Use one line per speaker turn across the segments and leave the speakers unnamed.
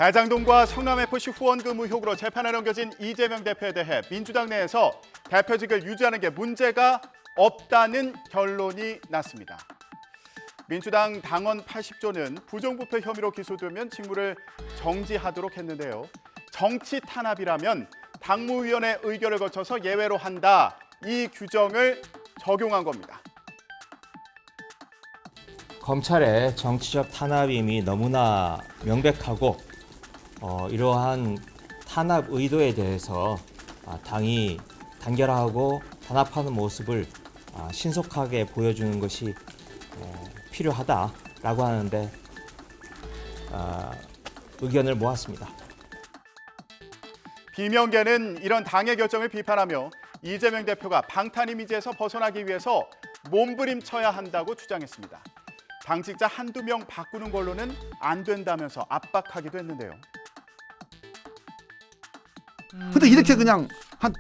대장동과 성남FC 후원금 의혹으로 재판에 넘겨진 이재명 대표에 대해 민주당 내에서 대표직을 유지하는 게 문제가 없다는 결론이 났습니다. 민주당 당원 80조는 부정부패 혐의로 기소되면 직무를 정지하도록 했는데요. 정치 탄압이라면 당무위원회 의결을 거쳐서 예외로 한다. 이 규정을 적용한 겁니다.
검찰의 정치적 탄압임이 너무나 명백하고 이러한 탄압 의도에 대해서 당이 단결하고 단합하는 모습을 신속하게 보여주는 것이 필요하다라고 하는데 의견을 모았습니다.
비명계는 이런 당의 결정을 비판하며 이재명 대표가 방탄 이미지에서 벗어나기 위해서 몸부림쳐야 한다고 주장했습니다. 당직자 한두 명 바꾸는 걸로는 안 된다면서 압박하기도 했는데요.
근데 이렇게 그냥 한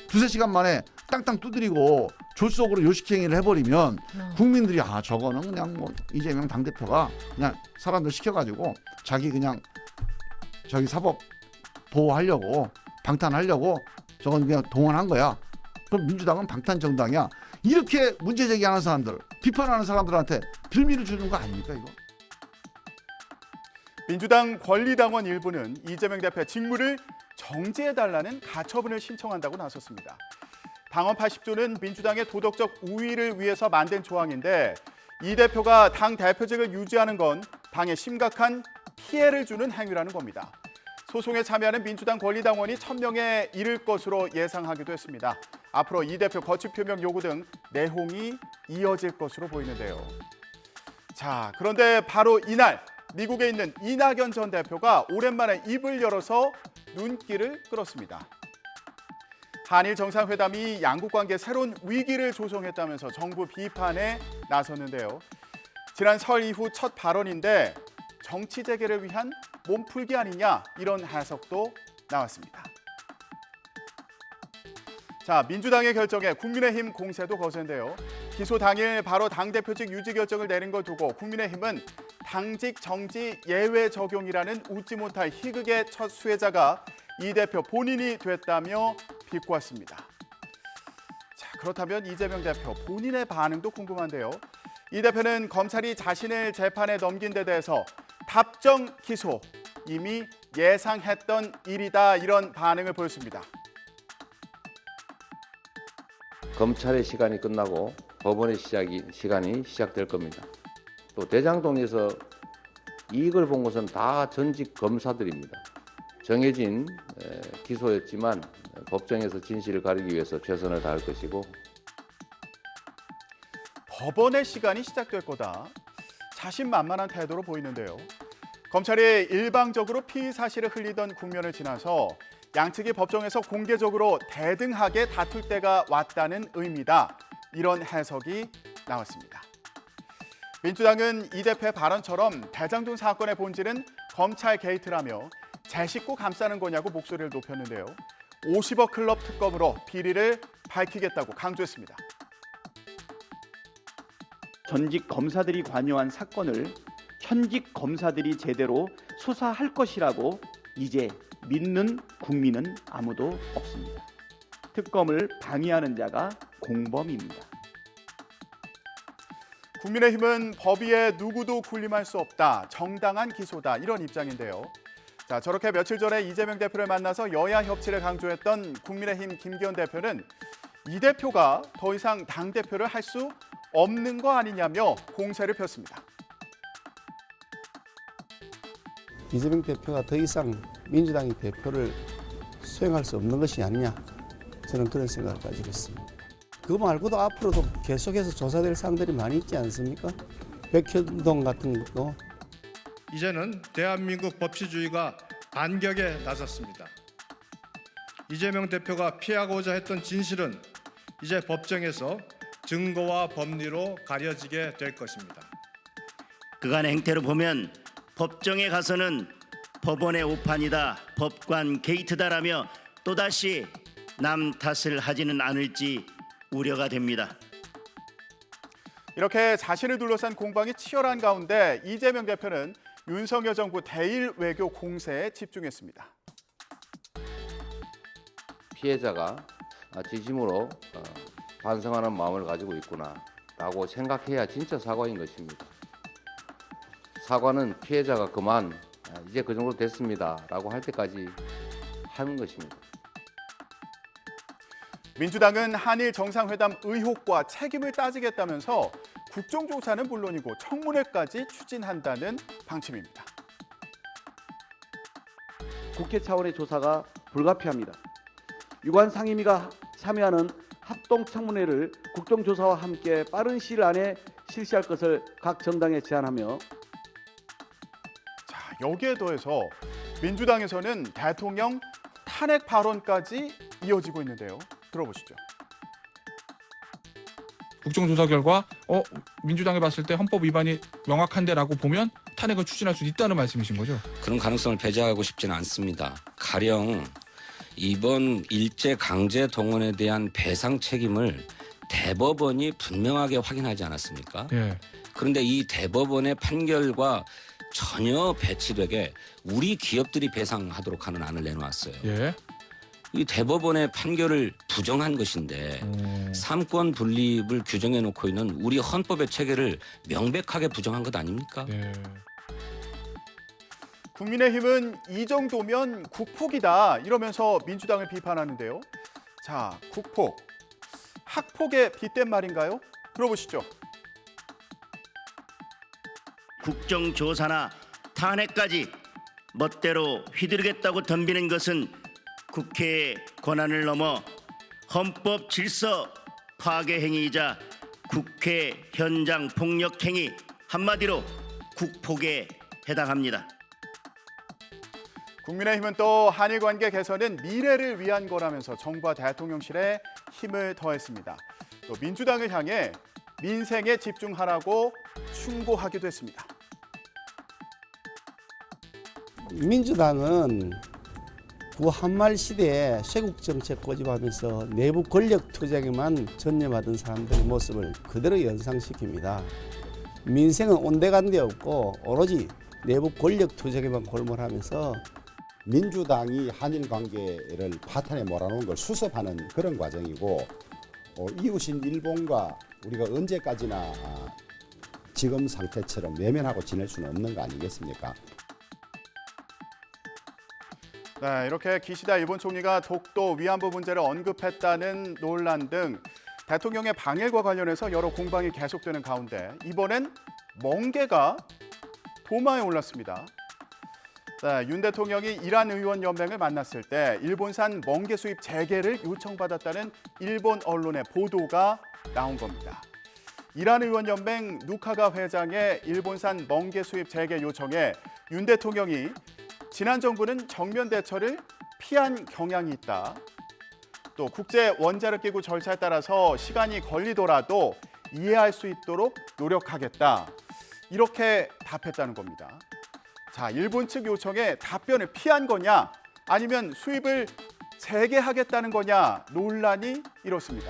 두세 시간 만에 땅땅 두드리고 졸속으로 요식행위를 해버리면 국민들이 저거는 그냥 뭐 이재명 당대표가 그냥 사람들 시켜가지고 자기 그냥 저기 사법 보호하려고 방탄하려고 저건 그냥 동원한 거야. 그럼 민주당은 방탄 정당이야. 이렇게 문제 제기하는 사람들, 비판하는 사람들한테 빌미를 주는 거 아닙니까 이거?
민주당 권리당원 일부는 이재명 대표의 직무를 정지해달라는 가처분을 신청한다고 나섰습니다. 당원 80조는 민주당의 도덕적 우위를 위해서 만든 조항인데 이 대표가 당 대표직을 유지하는 건 당에 심각한 피해를 주는 행위라는 겁니다. 소송에 참여하는 민주당 권리당원이 1000명에 이를 것으로 예상하기도 했습니다. 앞으로 이 대표 거취 표명 요구 등 내홍이 이어질 것으로 보이는데요. 자, 그런데 바로 이날 미국에 있는 이낙연 전 대표가 오랜만에 입을 열어서 눈길을 끌었습니다. 한일 정상회담이 양국 관계에 새로운 위기를 조성했다면서 정부 비판에 나섰는데요. 지난 설 이후 첫 발언인데 정치 재개를 위한 몸풀기 아니냐 이런 해석도 나왔습니다. 자, 민주당의 결정에 국민의힘 공세도 거센데요. 기소 당일 바로 당대표직 유지 결정을 내린 걸 두고 국민의힘은 당직 정지 예외 적용이라는 웃지 못할 희극의 첫 수혜자가 이 대표 본인이 됐다며 비꼬았습니다. 자, 그렇다면 이재명 대표 본인의 반응도 궁금한데요. 이 대표는 검찰이 자신을 재판에 넘긴 데 대해서 답정 기소, 이미 예상했던 일이다 이런 반응을 보였습니다.
검찰의 시간이 끝나고 법원의 시간이 시작될 겁니다. 또 대장동에서 이익을 본 것은 다 전직 검사들입니다. 정해진 기소였지만 법정에서 진실을 가리기 위해서 최선을 다할 것이고
법원의 시간이 시작될 거다. 자신만만한 태도로 보이는데요. 검찰이 일방적으로 피의 사실을 흘리던 국면을 지나서 양측이 법정에서 공개적으로 대등하게 다툴 때가 왔다는 의미다. 이런 해석이 나왔습니다. 민주당은 이 대표의 발언처럼 대장동 사건의 본질은 검찰 게이트라며 제 식구 감싸는 거냐고 목소리를 높였는데요. 50억 클럽 특검으로 비리를 밝히겠다고 강조했습니다.
전직 검사들이 관여한 사건을 현직 검사들이 제대로 수사할 것이라고 이제 믿는 국민은 아무도 없습니다. 특검을 방해하는 자가 공범입니다.
국민의힘은 법 위에 누구도 군림할 수 없다, 정당한 기소다 이런 입장인데요. 자, 저렇게 며칠 전에 이재명 대표를 만나서 여야 협치를 강조했던 국민의힘 김기현 대표는 이 대표가 더 이상 당대표를 할 수 없는 거 아니냐며 공세를 폈습니다.
이재명 대표가 더 이상 민주당의 대표를 수행할 수 없는 것이 아니냐, 저는 그런 생각을 가지고 있습니다. 그거 말고도 앞으로도 계속해서 조사될 사항들이 많이 있지 않습니까? 백현동 같은 것도.
이제는 대한민국 법치주의가 반격에 나섰습니다. 이재명 대표가 피하고자 했던 진실은 이제 법정에서 증거와 법리로 가려지게 될 것입니다.
그간의 행태로 보면 법정에 가서는 법원의 오판이다, 법관 게이트다라며 또다시 남 탓을 하지는 않을지 우려가 됩니다.
이렇게 자신을 둘러싼 공방이 치열한 가운데 이재명 대표는 윤석열 정부 대일 외교 공세에 집중했습니다.
피해자가 진심으로 반성하는 마음을 가지고 있구나라고 생각해야 진짜 사과인 것입니다. 사과는 피해자가 그만 이제 그 정도 됐습니다라고 할 때까지 하는 것입니다.
민주당은 한일 정상회담 의혹과 책임을 따지겠다면서 국정조사는 물론이고 청문회까지 추진한다는 방침입니다.
국회 차원의 조사가 불가피합니다. 유관 상임위가 참여하는 합동청문회를 국정조사와 함께 빠른 시일 안에 실시할 것을 각 정당에 제안하며
자, 여기에 더해서 민주당에서는 대통령 탄핵 발언까지 이어지고 있는데요. 들어보시죠.
국정조사 결과 민주당이 봤을 때 헌법 위반이 명확한데라고 보면 탄핵을 추진할 수 있다는 말씀이신 거죠?
그런 가능성을 배제하고 싶지는 않습니다. 가령 이번 일제 강제 동원에 대한 배상 책임을 대법원이 분명하게 확인하지 않았습니까?
예.
그런데 이 대법원의 판결과 전혀 배치되게 우리 기업들이 배상하도록 하는 안을 내놓았어요.
예.
이 대법원의 판결을 부정한 것인데 삼권 분립을 규정해 놓고 있는 우리 헌법의 체계를 명백하게 부정한 것 아닙니까?
예.
국민의힘은 이 정도면 국폭이다 이러면서 민주당을 비판하는데요. 자, 국폭, 학폭에 빗댄 말인가요? 들어보시죠.
국정조사나 탄핵까지 멋대로 휘두르겠다고 덤비는 것은 국회의 권한을 넘어 헌법 질서 파괴 행위이자 국회 현장 폭력 행위, 한마디로 국폭에 해당합니다.
국민의힘은 또 한일 관계 개선은 미래를 위한 거라면서 정부와 대통령실에 힘을 더했습니다. 또 민주당을 향해 민생에 집중하라고 충고하기도 했습니다.
민주당은 구한말 시대에 쇄국 정책 고집하면서 내부 권력 투쟁에만 전념하던 사람들의 모습을 그대로 연상시킵니다. 민생은 온데간데 없고 오로지 내부 권력 투쟁에만 골몰하면서
민주당이 한일 관계를 파탄에 몰아놓은 걸 수습하는 그런 과정이고 이웃인 일본과 우리가 언제까지나 지금 상태처럼 외면하고 지낼 수는 없는 거 아니겠습니까?
네, 이렇게 기시다 일본 총리가 독도 위안부 문제를 언급했다는 논란 등 대통령의 방일과 관련해서 여러 공방이 계속되는 가운데 이번엔 멍게가 도마에 올랐습니다. 네, 윤 대통령이 이란 의원 연맹을 만났을 때 일본산 멍게 수입 재개를 요청받았다는 일본 언론의 보도가 나온 겁니다. 이란 의원 연맹 누카가 회장의 일본산 멍게 수입 재개 요청에 윤 대통령이 지난 정부는 정면 대처를 피한 경향이 있다. 또 국제 원자력 기구 절차에 따라서 시간이 걸리더라도 이해할 수 있도록 노력하겠다. 이렇게 답했다는 겁니다. 자, 일본 측 요청에 답변을 피한 거냐 아니면 수입을 재개하겠다는 거냐 논란이 이렇습니다.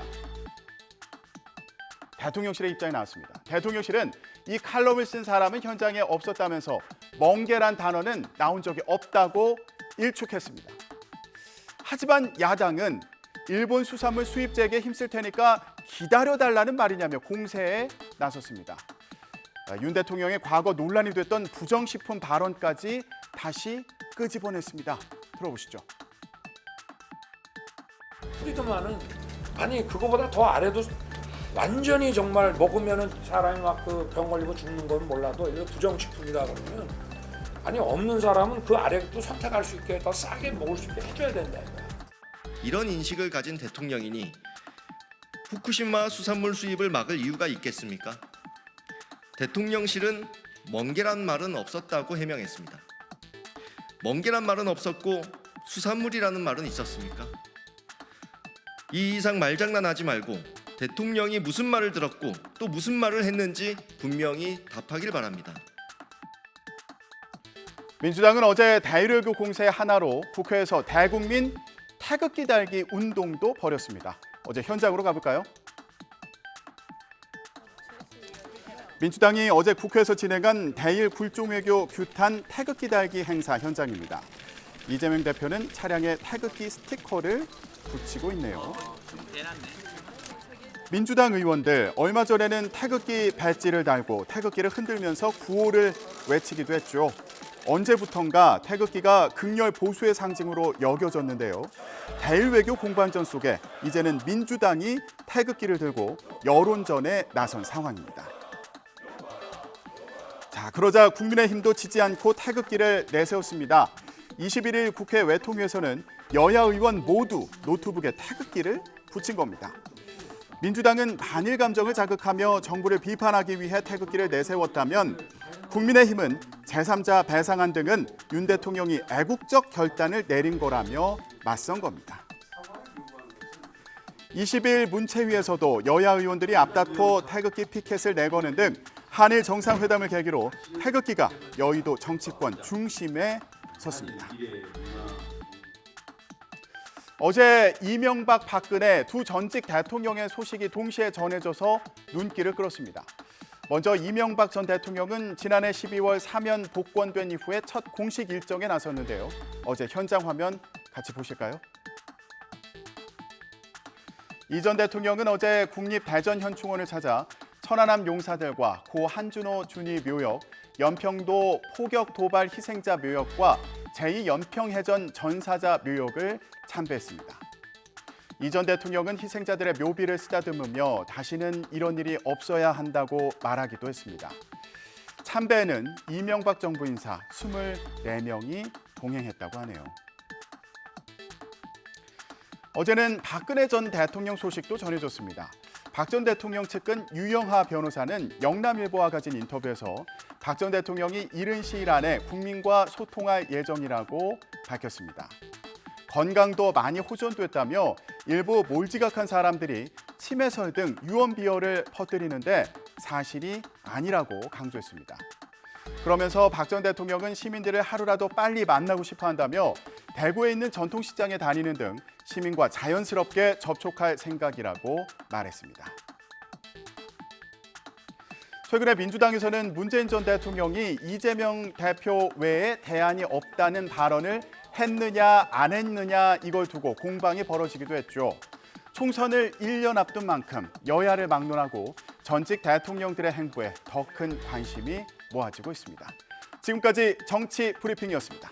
대통령실의 입장이 나왔습니다. 대통령실은 이 칼럼을 쓴 사람은 현장에 없었다면서 멍게란 단어는 나온 적이 없다고 일축했습니다. 하지만 야당은 일본 수산물 수입 재개에 힘쓸 테니까 기다려달라는 말이냐며 공세에 나섰습니다. 윤 대통령의 과거 논란이 됐던 부정식품 발언까지 다시 끄집어냈습니다. 들어보시죠.
프리드만은 아니 그거보다 더 아래도 완전히 정말 먹으면은 사람이 막 그 병 걸리고 죽는 건 몰라도 이거 부정식품이다 그러면 아니 없는 사람은 그 아래도 선택할 수 있게 더 싸게 먹을 수 있게 해줘야 된다 이거야.
이런 인식을 가진 대통령이니 후쿠시마 수산물 수입을 막을 이유가 있겠습니까? 대통령실은 멍게란 말은 없었다고 해명했습니다. 멍게란 말은 없었고 수산물이라는 말은 있었습니까? 이 이상 말장난하지 말고 대통령이 무슨 말을 들었고 또 무슨 말을 했는지 분명히 답하길 바랍니다.
민주당은 어제 대일외교 공세 하나로 국회에서 대국민 태극기 달기 운동도 벌였습니다. 어제 현장으로 가볼까요? 민주당이 어제 국회에서 진행한 대일 굴종외교 규탄 태극기 달기 행사 현장입니다. 이재명 대표는 차량에 태극기 스티커를 붙이고 있네요. 민주당 의원들 얼마 전에는 태극기 배지를 달고 태극기를 흔들면서 구호를 외치기도 했죠. 언제부턴가 태극기가 극렬 보수의 상징으로 여겨졌는데요. 대일 외교 공방전 속에 이제는 민주당이 태극기를 들고 여론전에 나선 상황입니다. 자, 그러자 국민의힘도 지지 않고 태극기를 내세웠습니다. 21일 국회 외통위에서는 여야 의원 모두 노트북에 태극기를 붙인 겁니다. 민주당은 반일 감정을 자극하며 정부를 비판하기 위해 태극기를 내세웠다면 국민의힘은 제3자 배상안 등은 윤 대통령이 애국적 결단을 내린 거라며 맞선 겁니다. 20일 문체위에서도 여야 의원들이 앞다퉈 태극기 피켓을 내거는 등 한일 정상회담을 계기로 태극기가 여의도 정치권 중심에 섰습니다. 어제 이명박, 박근혜 두 전직 대통령의 소식이 동시에 전해져서 눈길을 끌었습니다. 먼저 이명박 전 대통령은 지난해 12월 사면 복권된 이후에 첫 공식 일정에 나섰는데요. 어제 현장 화면 같이 보실까요? 이 전 대통령은 어제 국립대전현충원을 찾아 천안함 용사들과 고 한준호 준이 묘역, 연평도 포격 도발 희생자 묘역과 제2연평해전 전사자 묘역을 참배했습니다. 이 전 대통령은 희생자들의 묘비를 쓰다듬으며 다시는 이런 일이 없어야 한다고 말하기도 했습니다. 참배에는 이명박 정부 인사 24명이 동행했다고 하네요. 어제는 박근혜 전 대통령 소식도 전해졌습니다. 박 전 대통령 측근 유영하 변호사는 영남일보와 가진 인터뷰에서 박 전 대통령이 이른 시일 안에 국민과 소통할 예정이라고 밝혔습니다. 건강도 많이 호전됐다며 일부 몰지각한 사람들이 치매설 등 유언비어를 퍼뜨리는데 사실이 아니라고 강조했습니다. 그러면서 박 전 대통령은 시민들을 하루라도 빨리 만나고 싶어 한다며 대구에 있는 전통시장에 다니는 등 시민과 자연스럽게 접촉할 생각이라고 말했습니다. 최근에 민주당에서는 문재인 전 대통령이 이재명 대표 외에 대안이 없다는 발언을 했느냐 안 했느냐 이걸 두고 공방이 벌어지기도 했죠. 총선을 1년 앞둔 만큼 여야를 막론하고 전직 대통령들의 행보에 더 큰 관심이 모아지고 있습니다. 지금까지 정치 브리핑이었습니다.